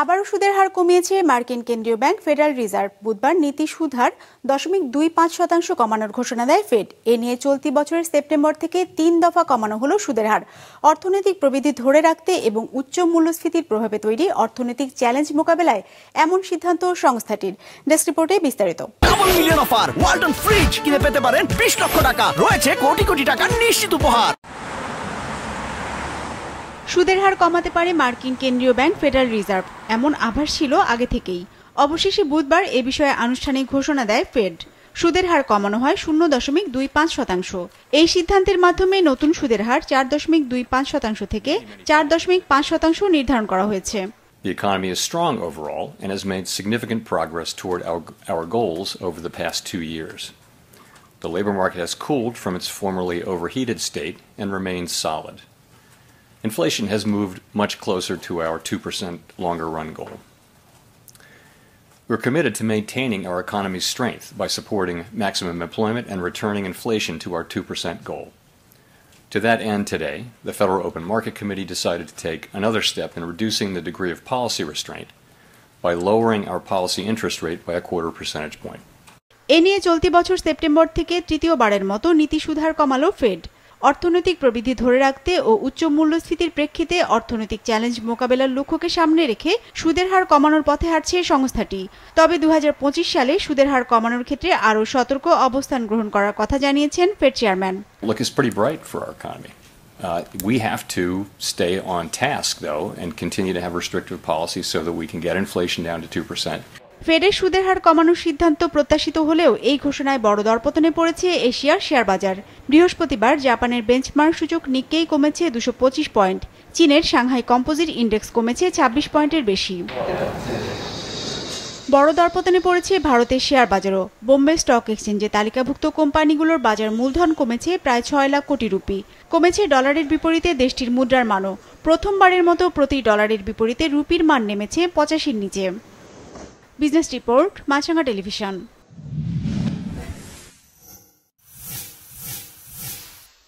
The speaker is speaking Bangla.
আবারও সুদের হার কমিয়েছে মার্কিন কেন্দ্রীয় ব্যাংক ফেডারেল রিজার্ভ। বুধবার নীতি সুদ হার 0.25% কমানোর ঘোষণা দেয় ফেড। এ নিয়ে চলতি বছরের সেপ্টেম্বর থেকে 3 দফা কমানো হলো সুদের হার। অর্থনৈতিক প্রবৃদ্ধি ধরে রাখতে এবং উচ্চ মূল্যস্ফীতির প্রভাবে তৈরি অর্থনৈতিক চ্যালেঞ্জ মোকাবেলায় এমন সিদ্ধান্ত সংস্থাটির। ডেস্ক রিপোর্টে বিস্তারিত। Double million offer, Walton fridge কিনে পেতে পারেন 20 লক্ষ টাকা, রয়েছে কোটি কোটি টাকার নিশ্চিত উপহার। সুদের হার কমাতে পারে মার্কিন কেন্দ্রীয় ব্যাংক ফেডারেল রিজার্ভ, এমন আভাস ছিল আগে থেকেই। অবশেষে বুধবার এ বিষয়ে আনুষ্ঠানিক ঘোষণা দেয় ফেড। সুদের হার কমানো হয় 0.25%। এই সিদ্ধান্তের মাধ্যমে নতুন সুদের হার 4.25% থেকে 4.5% নির্ধারণ করা হয়েছে। The economy is strong overall and has made significant progress toward our goals over the past 2 years. The labor market has cooled from its formerly overheated state and remains solid. Inflation has moved much closer to our 2% longer run goal. We're committed to maintaining our economy's strength by supporting maximum employment and returning inflation to our 2% goal. To that end today, the Federal Open Market Committee decided to take another step in reducing the degree of policy restraint by lowering our policy interest rate by 0.25 percentage point. এ নিয়ে চলতি বছর সেপ্টেম্বর থেকে তৃতীয়বারের মতো নীতি সুদ হার কমালো ফেড। অর্থনৈতিক প্রবৃদ্ধি ধরে রাখতে ও উচ্চ মূল্যস্ফীতির প্রেক্ষিতে অর্থনৈতিক চ্যালেঞ্জ মোকাবেলার লক্ষ্যকে সামনে রেখে সুদের হার কমানোর পথে হাঁটছে সংস্থাটি। তবে 2025 সালে সুদের হার কমানোর ক্ষেত্রে আরও সতর্ক অবস্থান গ্রহণ করার কথা জানিয়েছেন fade chairman. Look is pretty bright for our economy. We have to stay on task though and continue to have restrictive policies so that we can get inflation down to 2%. ফেডের সুদের হার কমানোর সিদ্ধান্ত প্রত্যাশিত হলেও এই ঘোষণায় বড় দরপতনে পড়েছে এশিয়ার শেয়ার বাজার। বৃহস্পতিবার জাপানের বেঞ্চমার্ক সূচক নিক্কেই কমেছে 225 পয়েন্ট। চীনের সাংহাই কম্পোজিট ইন্ডেক্স কমেছে 26 পয়েন্টের বেশি। বড় দরপতনে পড়েছে ভারতের শেয়ার বাজারও। বোম্বে স্টক এক্সচেঞ্জে তালিকাভুক্ত কোম্পানিগুলোর বাজার মূলধন কমেছে প্রায় 6 লাখ কোটি রুপি। কমেছে ডলারের বিপরীতে দেশটির মুদ্রার মানও। প্রথমবারের মতো প্রতি ডলারের বিপরীতে রুপির মান নেমেছে 85-র নিচে। বিজনেস রিপোর্ট, মাছরাঙা টেলিভিশন।